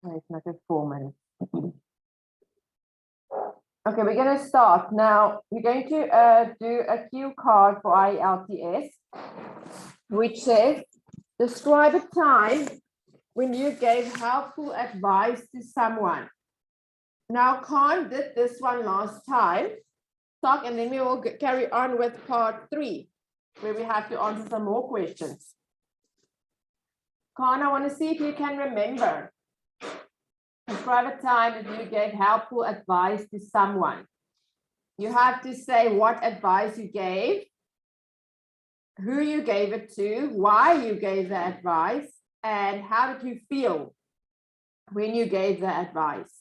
Wait, another 4 minutes. Okay, we're going to start. Now, we're going to do a cue card for IELTS, which says, describe a time when you gave helpful advice to someone. Now, Khan did this one last time. Talk, and then we will carry on with part 3, where we have to answer some more questions. Khan, I want to see if you can remember. Describe a time that you gave helpful advice to someone. You have to say what advice you gave, who you gave it to, why you gave the advice, and how did you feel when you gave the advice.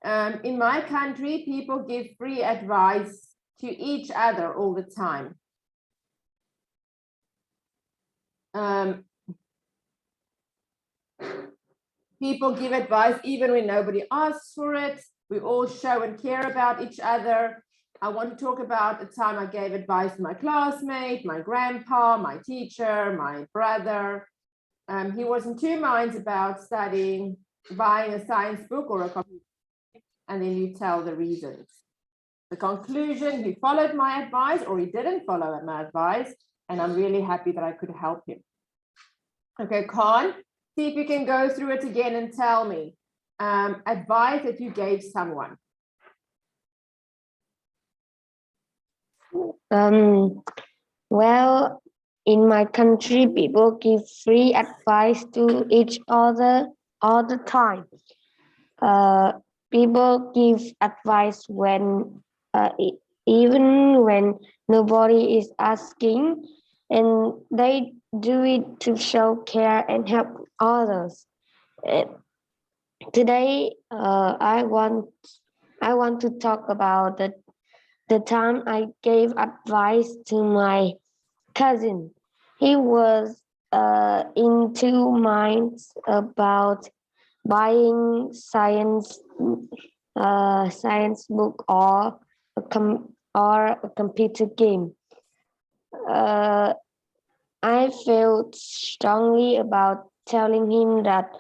In my country, people give free advice to each other all the time. People give advice even when nobody asks for it. We all show and care about each other. I want to talk about the time I gave advice to my classmate, my grandpa, my teacher, my brother. He was in two minds about studying, buying a science book or a computer, and then you tell the reasons. The conclusion, he followed my advice or he didn't follow my advice, and I'm really happy that I could help him. Okay, Khan, see if you can go through it again and tell me advice that you gave someone. Well, in my country, people give free advice to each other all the time. People give advice when even when nobody is asking, and they do it to show care and help others. Today, I want to talk about the time I gave advice to my cousin. He was in two minds about buying science book or a computer game. I felt strongly about telling him that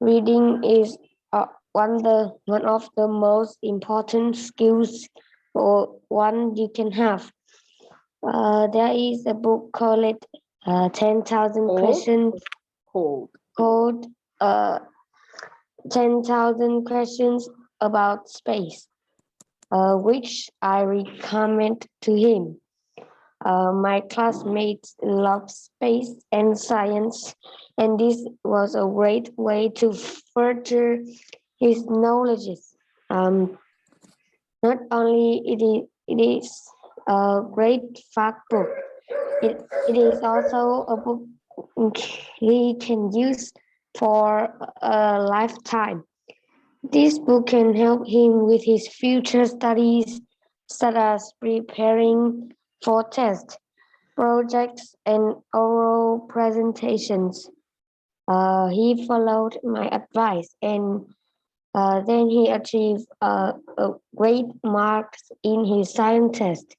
reading is one of the most important skills or one you can have. There is a book called 10,000 Questions called 10,000 Questions About Space, which I recommend to him. My classmates love space and science, and this was a great way to further his knowledge. Not only it is a great fact book, it is also a book he can use for a lifetime. This book can help him with his future studies, such as preparing for tests, projects, and oral presentations. He followed my advice, and then he achieved a great marks in his science test.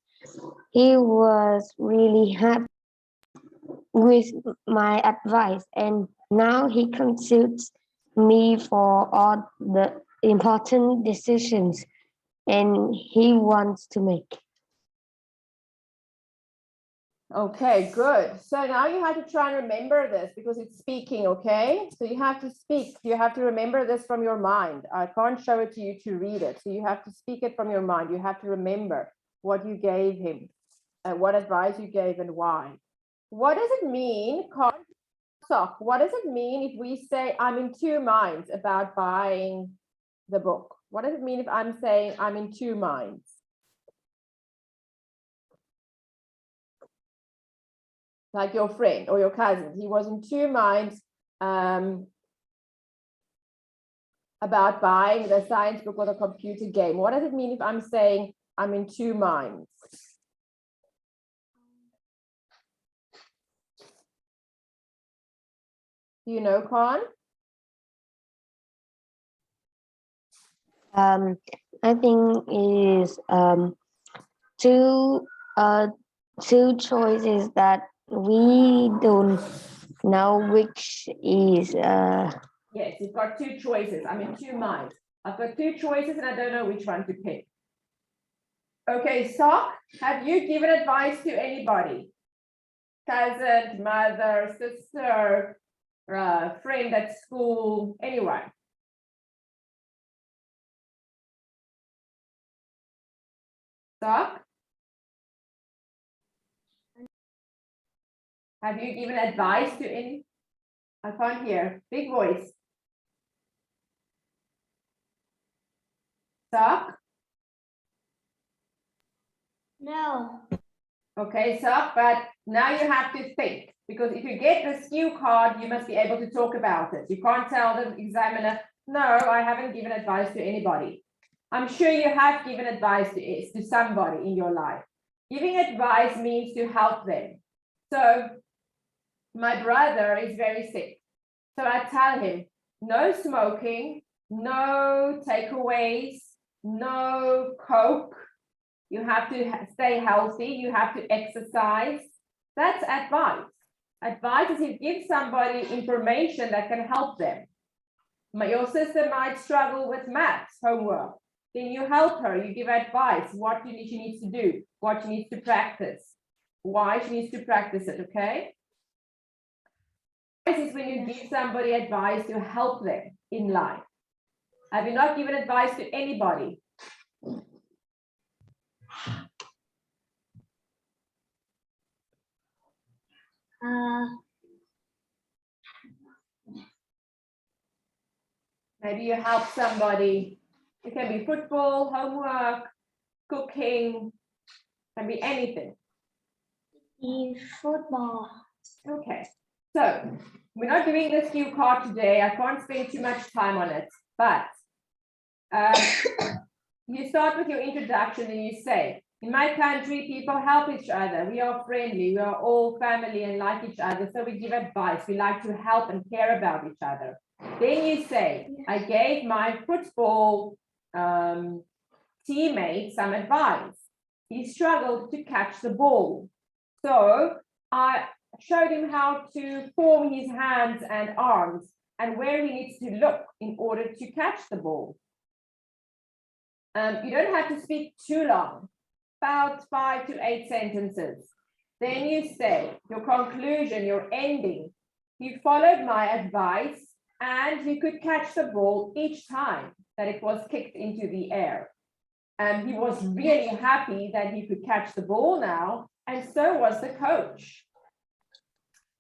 He was really happy with my advice, and now he consults me for all the important decisions and he wants to make. Okay, good. So now you have to try and remember this because it's speaking, okay? So you have to speak. You have to remember this from your mind. I can't show it to you to read it. So you have to speak it from your mind. You have to remember what you gave him, what advice you gave and why. What does it mean, what does it mean if we say I'm in two minds about buying the book? What does it mean if I'm saying I'm in two minds? Like your friend or your cousin, he was in two minds about buying the science book or the computer game. What does it mean if I'm saying I'm in two minds? Do you know, Khan? I think it is two choices that we don't know which is Yes, you've got two choices. I'm in two minds. I've got two choices and I don't know which one to pick. Okay, Sock, have you given advice to anybody? Cousin, mother, sister, friend at school, anyone? Sock? Have you given advice to any? I can't hear. Big voice. Sock? No. Okay, Sock, but now you have to think, because if you get the SKU card, you must be able to talk about it. You can't tell the examiner, no, I haven't given advice to anybody. I'm sure you have given advice to somebody in your life. Giving advice means to help them. So my brother is very sick. So I tell him, no smoking, no takeaways, no Coke. You have to stay healthy. You have to exercise. That's advice. Advice is you give somebody information that can help them. Your sister might struggle with maths homework. Then you help her. You give advice, what she needs to do, what she needs to practice, why she needs to practice it, okay? This is when you give somebody advice to help them in life. Have you not given advice to anybody? Maybe you help somebody. It can be football, homework, cooking, can be anything. Football. Okay, so we're not doing the SKU card today. I can't spend too much time on it, but you start with your introduction and you say, in my country, people help each other. We are friendly. We are all family and like each other. So we give advice. We like to help and care about each other. Then you say, I gave my football teammate some advice. He struggled to catch the ball. So I showed him how to form his hands and arms and where he needs to look in order to catch the ball. You don't have to speak too long, about 5 to 8 sentences. Then you say your conclusion, your ending. You followed my advice and you could catch the ball each time that it was kicked into the air. And he was really happy that he could catch the ball now, and so was the coach.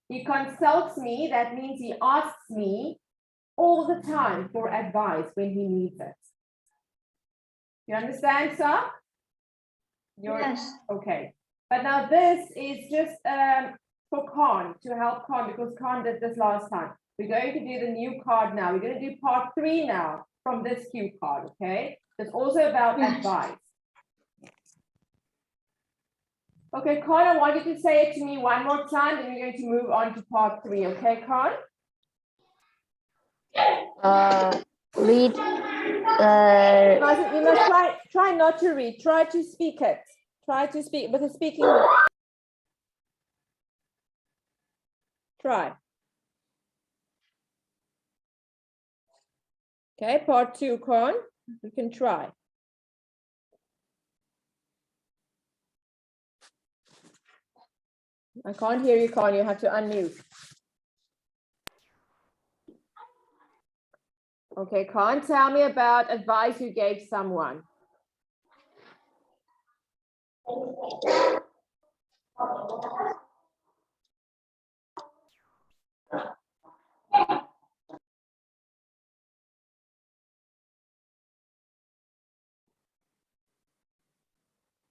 He consults me, that means he asks me all the time for advice when he needs it. You understand, sir? Yes. Okay. But now this is just for Khan, to help Khan, because Khan did this last time. We're going to do the new card now. We're going to do part 3 now from this cue card, okay? It's also about advice. Okay, Khan, I want you to say it to me one more time, then we're going to move on to part 3, okay, Khan? Read. You must try not to read, try to speak it. Try to speak with a speaking voice. Try. Okay, part 2, Khan. You can try. I can't hear you, Khan. You have to unmute. Okay, Khan, tell me about advice you gave someone.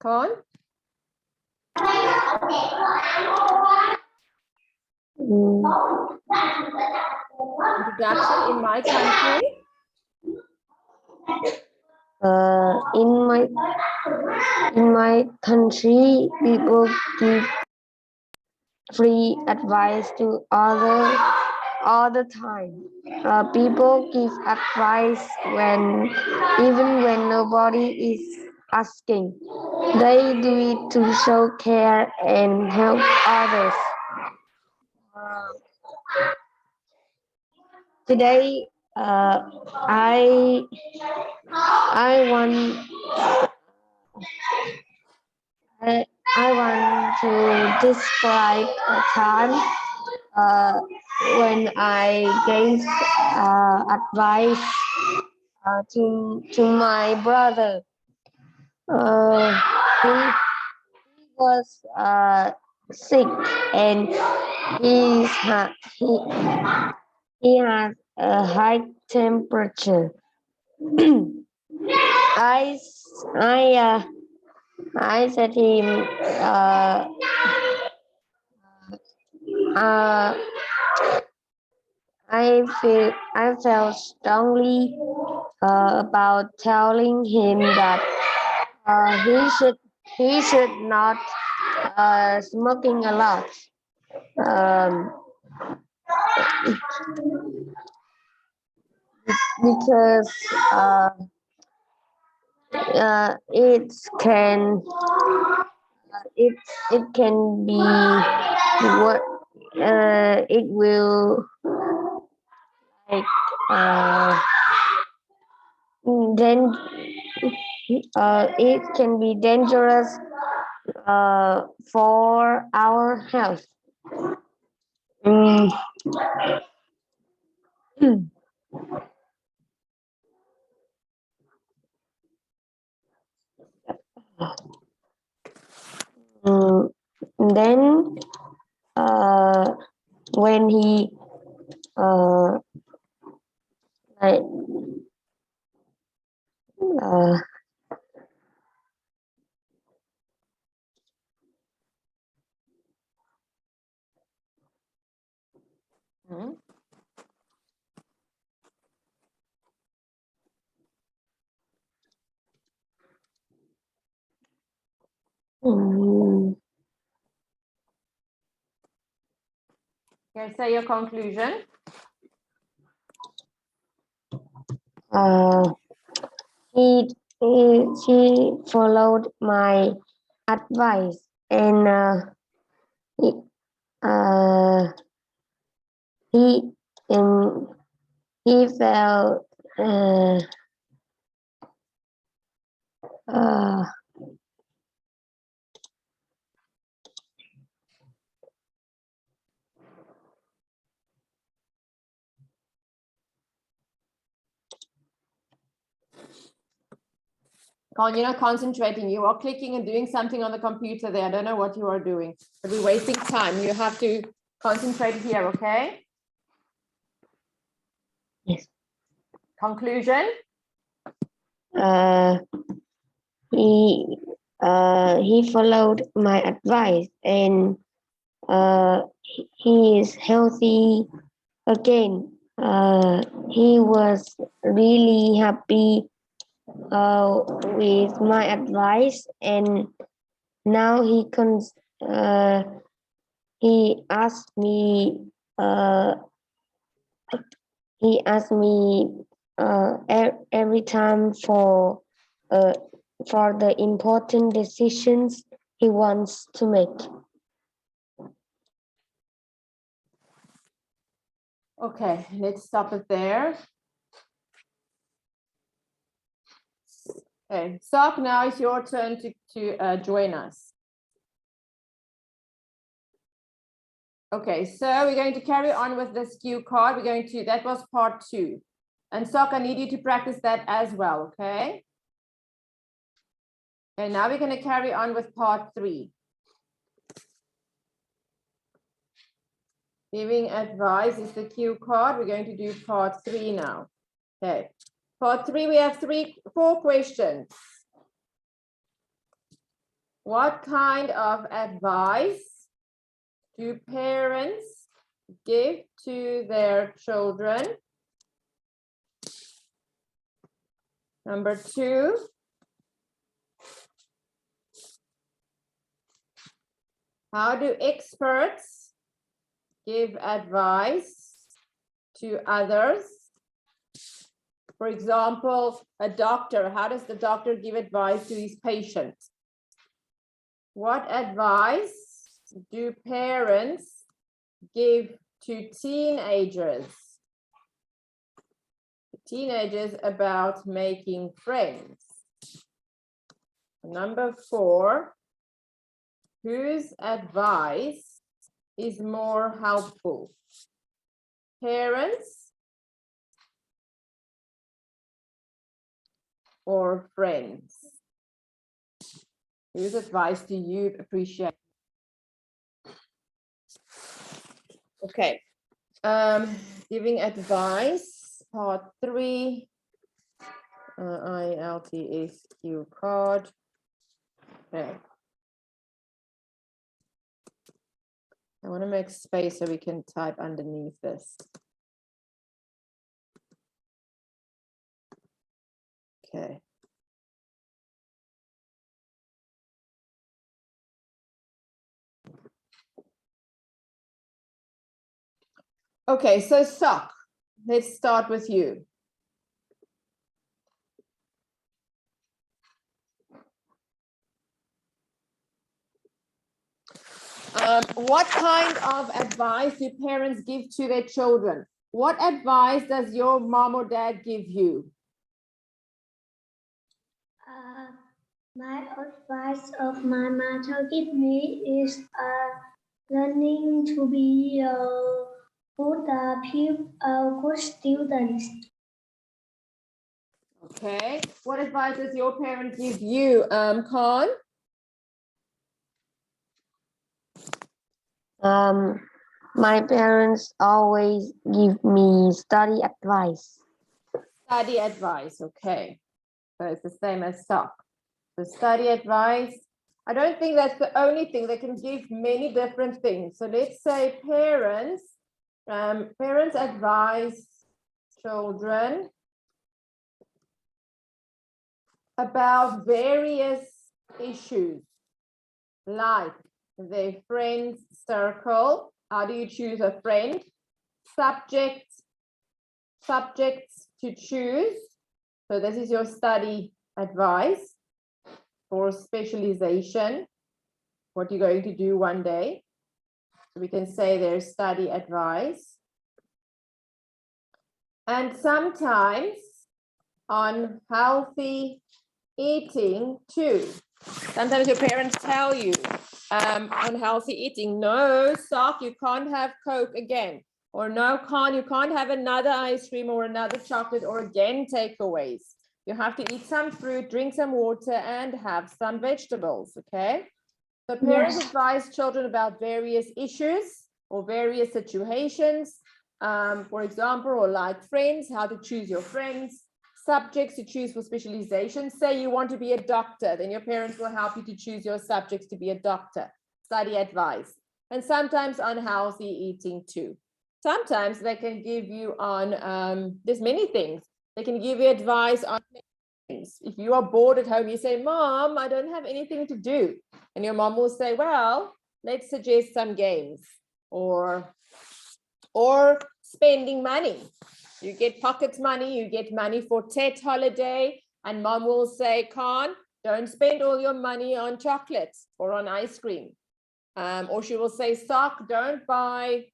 Khan? Introduction in my country. In my country, people give free advice to others all the time. People give advice even when nobody is asking. They do it to show care and help others. today I want I want to describe a time when I gave advice to my brother. He was sick and he had a high temperature. I I said him uh, I felt strongly about telling him that he should not smoking a lot. Um, because it can it it can be what it will like then it can be dangerous for our health. Mm. Mm, then when he uh, like uh, Mhm. mm, Okay, say your conclusion. uh, he followed my advice and he uh, he and he felt uh, Colin, you're not concentrating. You are clicking and doing something on the computer there. I don't know what you are doing, but we're wasting time. You have to concentrate here, okay? yes. Conclusion. uh, he followed my advice and he is healthy again. He was really happy with my advice and now uh, he asked me uh, he asked me every time uh, for the important decisions he wants to make. Okay, let's stop it there. Okay, Sock, now it's your turn to join us. Okay, so we're going to carry on with this cue card. We're going to, that was part 2. And Sock, I need you to practice that as well, okay? And now we're going to carry on with part 3. Giving advice is the cue card. We're going to do part 3 now. Okay, part 3, we have 4 questions. What kind of advice do parents give to their children? Number 2, how do experts give advice to others? For example, a doctor, how does the doctor give advice to his patient? What advice do parents give to teenagers? teenagers about making friends. Number 4, whose advice is more helpful? Parents or friends? Whose advice do you appreciate? Okay, giving advice, part 3, IELTS card. Okay. I want to make space so we can type underneath this. Okay. Okay, so Sok, let's start with you. What kind of advice do parents give to their children? What advice does your mom or dad give you? My advice of my mother give me is learning to be a good student. Okay, what advice does your parent give you, Khan? My parents always give me study advice. Study advice, okay. So it's the same as Sok. So study advice. I don't think that's the only thing. They can give many different things. So let's say parents, parents advise children about various issues, like their friends circle. How do you choose a friend? Subjects to choose. So this is your study advice for specialization, what you're going to do one day. So we can say there's study advice. And sometimes on healthy eating too. Sometimes your parents tell you on healthy eating, no, Sok, you can't have Coke again. Or no, you can't have another ice cream or another chocolate or again takeaways. You have to eat some fruit, drink some water, and have some vegetables, okay? So parents advise children about various issues or various situations, for example, or like friends, how to choose your friends, subjects to choose for specialization. Say you want to be a doctor, then your parents will help you to choose your subjects to be a doctor, study advice, and sometimes on healthy eating too. Sometimes they can give you on, there's many things. They can give you advice on things. If you are bored at home, you say, Mom, I don't have anything to do. And your mom will say, well, let's suggest some games or spending money. You get pocket money, you get money for Tet holiday, and mom will say, Khan, don't spend all your money on chocolates or on ice cream. Or she will say, Sok, don't buy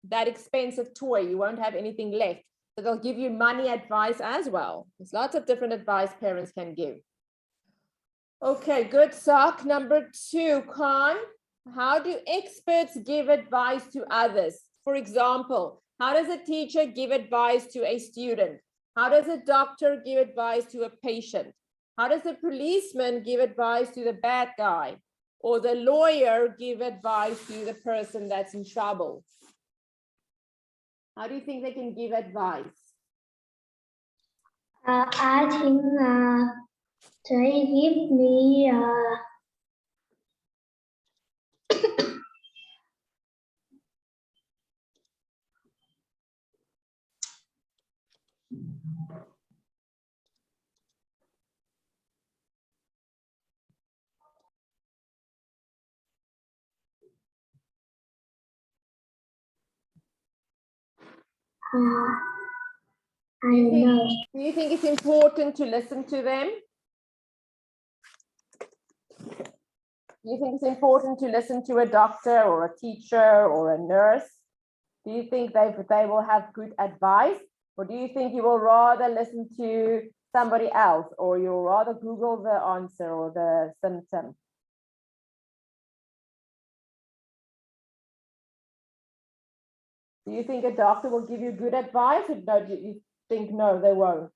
that expensive toy, you won't have anything left. So they'll give you money advice as well. There's lots of different advice parents can give. Okay, good, Sok. Number 2, Khan, how do experts give advice to others? For example, how does a teacher give advice to a student? How does a doctor give advice to a patient? How does a policeman give advice to the bad guy? Or the lawyer give advice to the person that's in trouble? How do you think they can give advice? I think they give me I don't know. Do you think it's important to listen to them? Do you think it's important to listen to a doctor or a teacher or a nurse? Do you think they will have good advice? Or do you think you will rather listen to somebody else, or you'll rather Google the answer or the symptom? Do you think a doctor will give you good advice, or no, do you think no, they won't?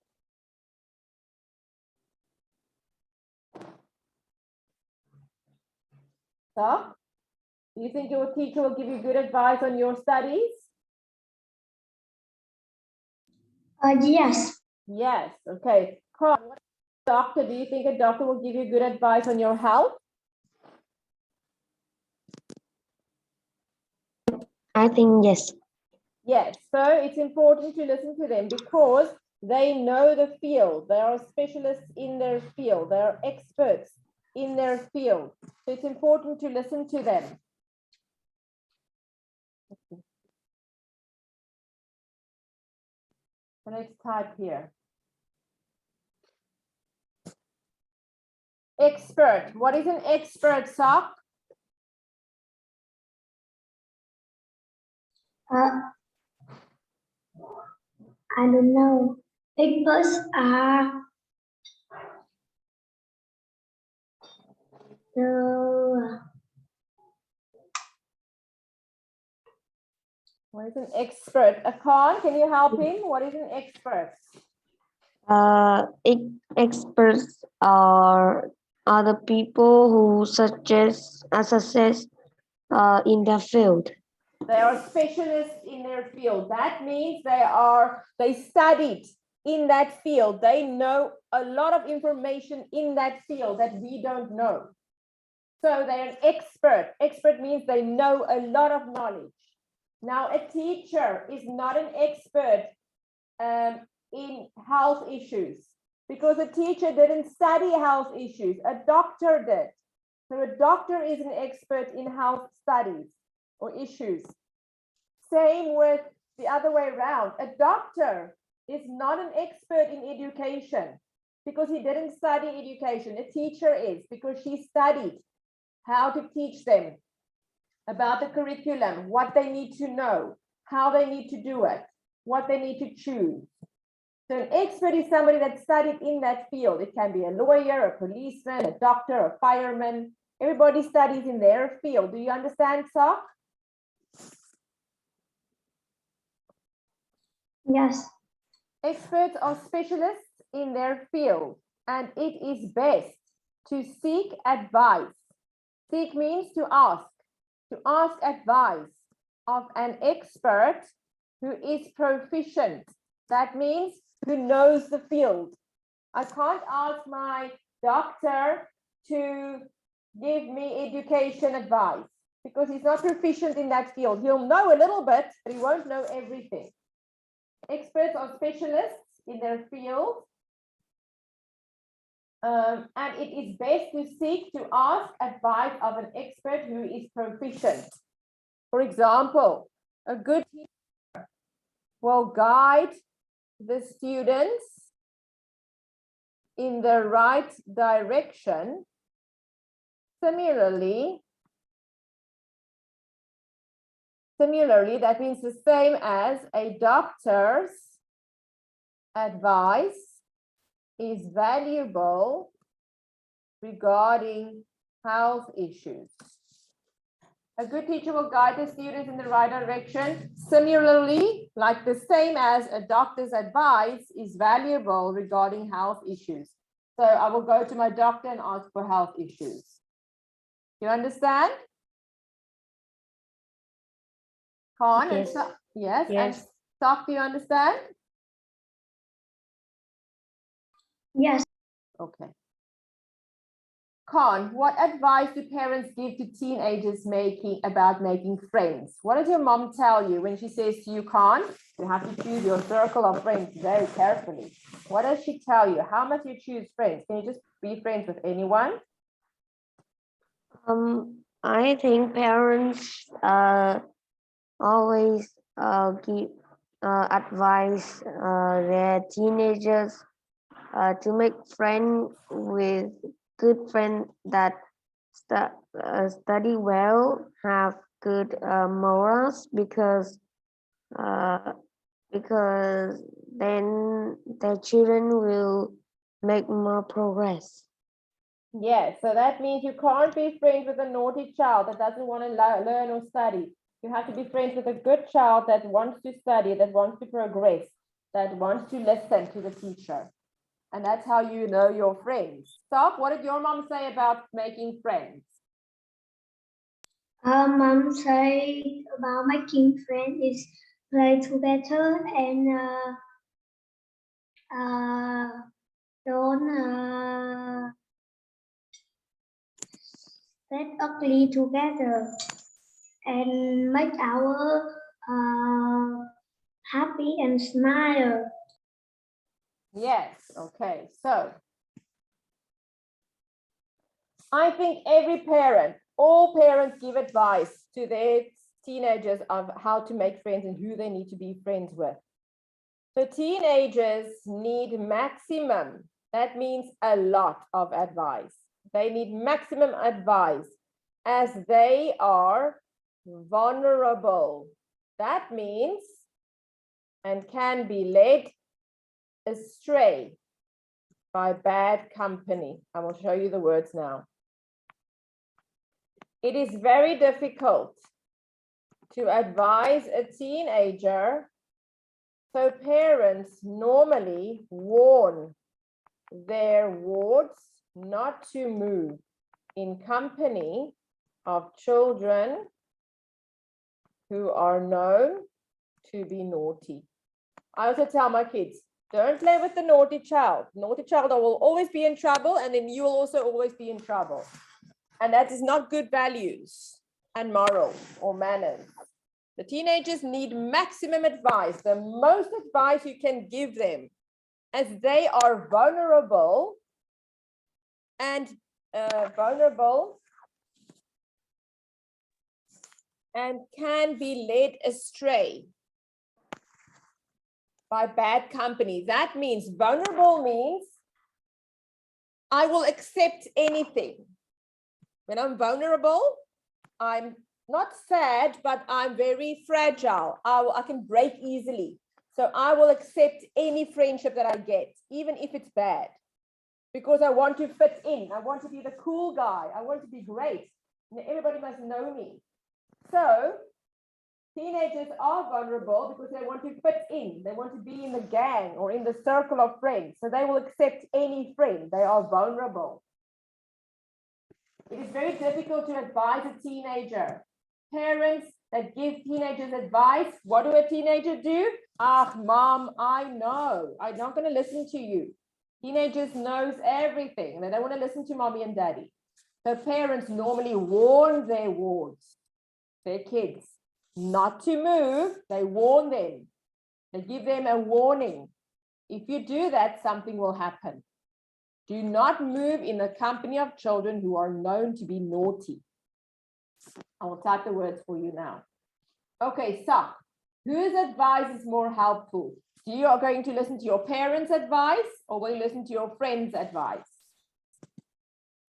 So, do you think your teacher will give you good advice on your studies? Yes. Yes, okay. Carl, what doctor, do you think a doctor will give you good advice on your health? I think yes. Yes, so it's important to listen to them because they know the field. They are specialists in their field. They are experts in their field. So it's important to listen to them. So let's type here. Expert. What is an expert, Sok? I don't know. Experts are the What is an expert? Akan, can you help him? What is an expert? Experts are the people who suggest assess in the field. They are specialists in their field. That means they studied in that field. They know a lot of information in that field that we don't know. So they're an expert. Expert means they know a lot of knowledge. Now, a teacher is not an expert in health issues because a teacher didn't study health issues. A doctor did. So a doctor is an expert in health studies or issues. Same with the other way around. A doctor is not an expert in education because he didn't study education. A teacher is because she studied how to teach them about the curriculum, what they need to know, how they need to do it, what they need to choose. So an expert is somebody that studied in that field. It can be a lawyer, a policeman, a doctor, a fireman. Everybody studies in their field. Do you understand, Sok? yes. Experts are specialists in their field, and it is best to seek advice. Seek means to ask advice of an expert who is proficient. That means who knows the field. I can't ask my doctor to give me education advice because he's not proficient in that field. He'll know a little bit, but he won't know everything. Experts are specialists in their field. And it is best to seek to ask advice of an expert who is proficient. For example, a good teacher will guide the students in the right direction. Similarly, that means the same as a doctor's advice is valuable regarding health issues. A good teacher will guide the students in the right direction. Similarly, like the same as a doctor's advice is valuable regarding health issues. So I will go to my doctor and ask for health issues. You understand? Khan, Yes. Yes. Yes. And Sok, do you understand? Yes. Okay. Khan, what advice do parents give to teenagers about making friends? What does your mom tell you when she says to you, Khan, you have to choose your circle of friends very carefully? What does she tell you? How must you choose friends? Can you just be friends with anyone? I think parents always give advice their teenagers to make friends with good friends that study well, have good morals because then the children will make more progress. Yes, so that means you can't be friends with a naughty child that doesn't want to learn or study. You have to be friends with a good child that wants to study, that wants to progress, that wants to listen to the teacher. And that's how you know your friends. Stop. What did your mom say about making friends? Mom say about making friends is play together and don't get ugly together and make our happy and smile. Yes. Okay. So I think every parent, all parents give advice to their teenagers of how to make friends and who they need to be friends with. So teenagers need maximum, that means a lot of advice. They need maximum advice as they are vulnerable. That means and can be led astray by bad company. I will show you the words now. It is very difficult to advise a teenager, so parents normally warn their wards not to move in company of children who are known to be naughty. I also tell my kids, don't play with the naughty child. Naughty child will always be in trouble, and then you will also always be in trouble. And that is not good values and morals or manners. The teenagers need maximum advice, the most advice you can give them, as they are vulnerable and can be led astray by bad company. That means vulnerable means I will accept anything. When I'm vulnerable, I'm not sad, but I'm very fragile. I can break easily. So I will accept any friendship that I get, even if it's bad, because I want to fit in. I want to be the cool guy. I want to be great. Everybody must know me. So teenagers are vulnerable because they want to fit in. They want to be in the gang or in the circle of friends. So they will accept any friend. They are vulnerable. It is very difficult to advise a teenager. Parents that give teenagers advice, what do a teenager do? Ah, mom, I know. I'm not going to listen to you. Teenagers knows everything. They don't want to listen to mommy and daddy. So parents normally warn their wards, their kids, not to move. They warn them. They give them a warning. If you do that, something will happen. Do not move in the company of children who are known to be naughty. I will type the words for you now. Okay, so whose advice is more helpful? You are going to listen to your parents' advice, or will you listen to your friends' advice?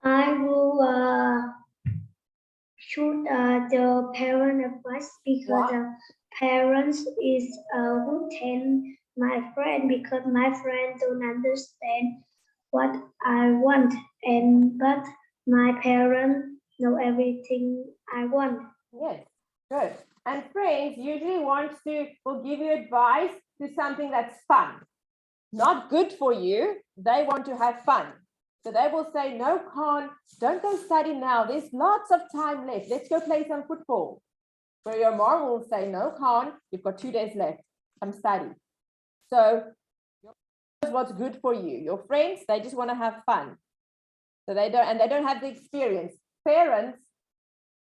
I will shoot the parent advice because the parents is who tell my friend because my friend don't understand what I want, but my parents know everything I want. Yes, good. And friends usually will give you advice to something that's fun, not good for you. They want to have fun. So they will say, no, Khan, don't go study now. There's lots of time left. Let's go play some football. Where your mom will say, no, Khan, you've got 2 days left. Come study. So what's good for you. Your friends, they just want to have fun. So they don't have the experience. Parents,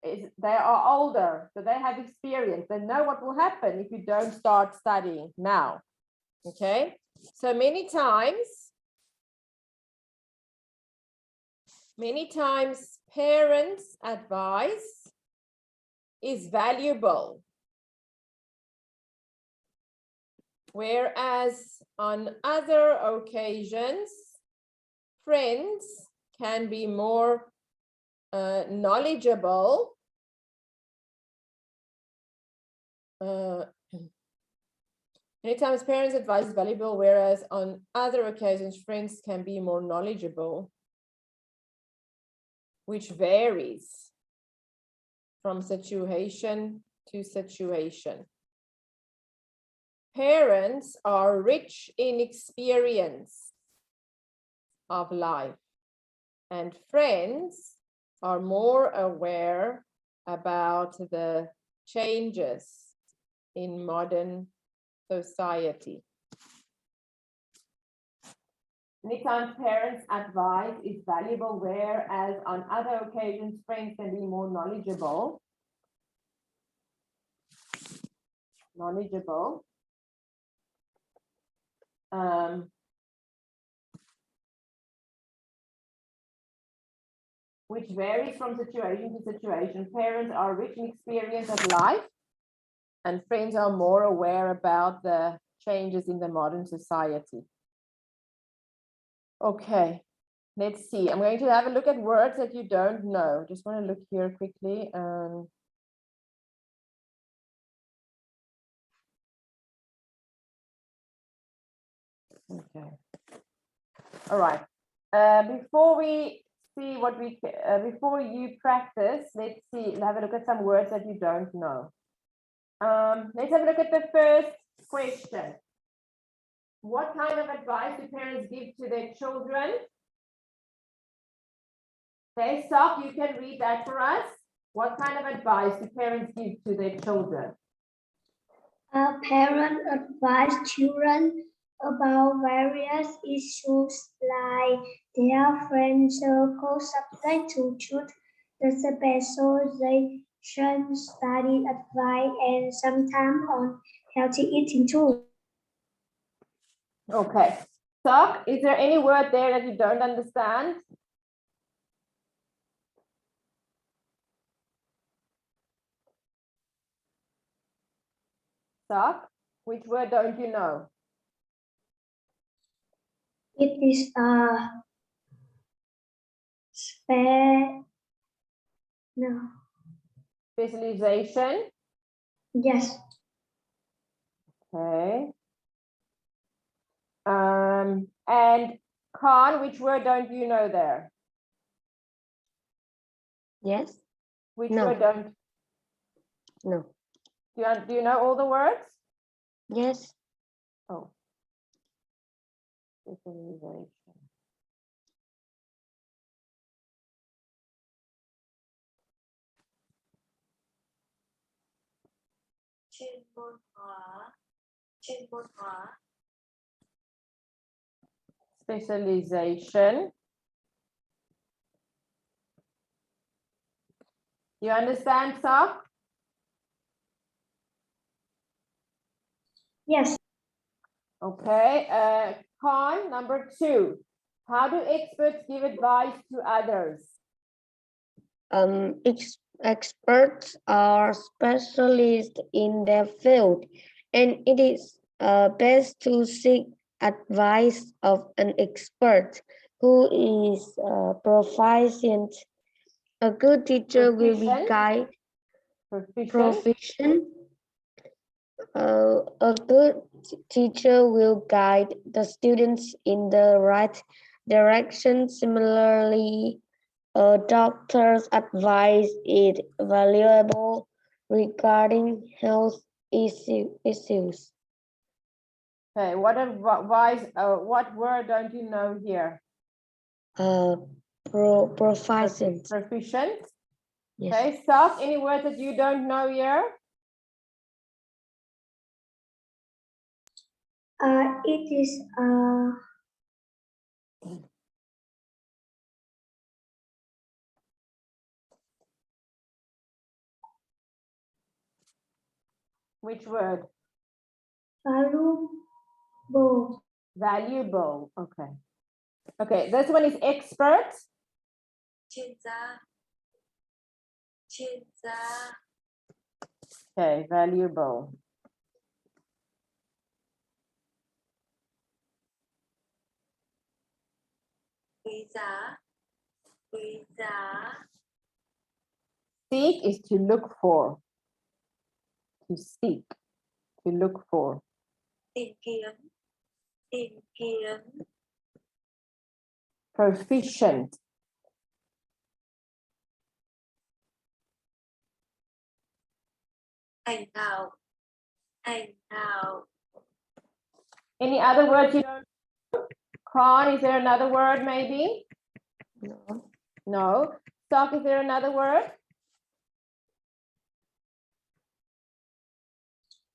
they are older, so they have experience. They know what will happen if you don't start studying now. Okay, so many times parents' advice is valuable, whereas on other occasions, friends can be more knowledgeable Many times parents' advice is valuable, whereas on other occasions, friends can be more knowledgeable, which varies from situation to situation. Parents are rich in experience of life, and friends are more aware about the changes in modern society. Many times parents' advice is valuable, whereas on other occasions, friends can be more knowledgeable. Which varies from situation to situation. Parents are rich in experience of life, and friends are more aware about the changes in the modern society. Okay, let's see. I'm going to have a look at words that you don't know. Just want to look here quickly. Okay. All right. Before we see what we before you practice, let's have a look at some words that you don't know. Let's have a look at the first question. What kind of advice do parents give to their children? Okay, Sok, you can read that for us. What kind of advice do parents give to their children? Parents advise children about various issues like their friend circle, subject to choose the specialization, study advice, and sometimes on healthy eating too. Okay. Sok, is there any word there that you don't understand? Sok, which word don't you know? It is Specialization. yes. Okay. And Khan, which word don't you know there? Yes. Which No. word don't? No. Do you know all the words? Yes. Oh. Specialization. Specialization. You understand, Sok? Yes. Okay. Khan, number 2. How do experts give advice to others? Experts are specialists in their field, and it is best to seek advice of an expert who is proficient. A good teacher will be guide proficient. A good teacher will guide the students in the right direction. Similarly, a doctor's advice is valuable regarding health issues. Okay, what advice? What word don't you know here? Proficient. Proficient. Yes. Okay, Sok, any words that you don't know here? It is Which word? valuable. Valuable. Okay. Okay, this one is expert. Okay, valuable. Seek is to look for. To seek, to look for. tìm kiếm, tìm kiếm, proficient, ảnh hào, ảnh hào, any other word you don't know? Kron, is there another word maybe? No. No. Stock, is there another word?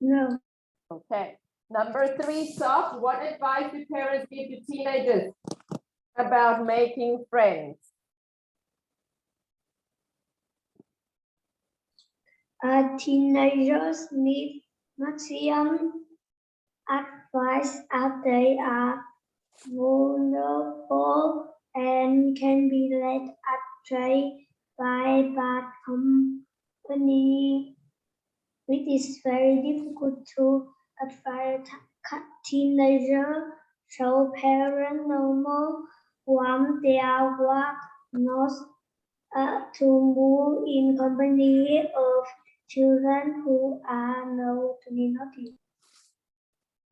No. Okay. Number 3, Stock, what advice do parents give to teenagers about making friends? Teenagers need maximum advice as they are vulnerable and can be led astray by bad company. It is very difficult to advise teenagers, so parents normal want their work not to move in company of children who are known to be naughty.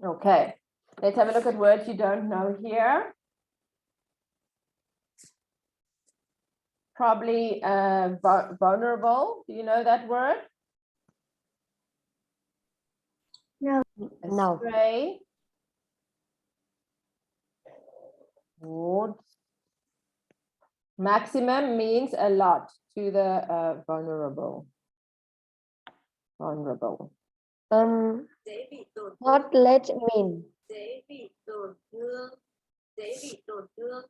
Okay. Let's have a look at words you don't know here. Probably vulnerable. Do you know that word? No. No. Astray. Wards. Maximum means a lot to the vulnerable. Vulnerable. dễ bị tổn thương, What let mean? dễ bị tổn thương, dễ bị tổn thương,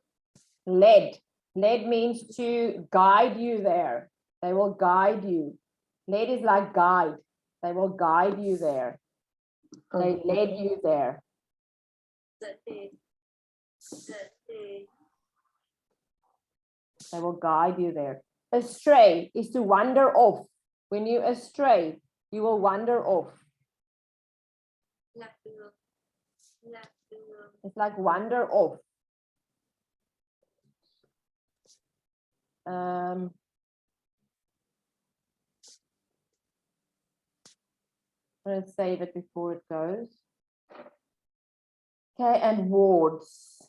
Led. Led means to guide you there. They will guide you. Led is like guide. They will guide you there. They led you there. dẫn đến, dẫn đến, They will guide you there. Astray is to wander off. When you astray, you will wander off. lạc đường, lạc đường, It's like wander off. Let's save it before it goes. Okay, and wards.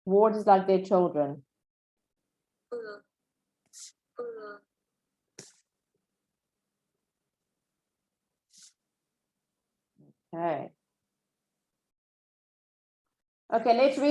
Wards is like their children. phường, phường, Okay. Okay, let's read.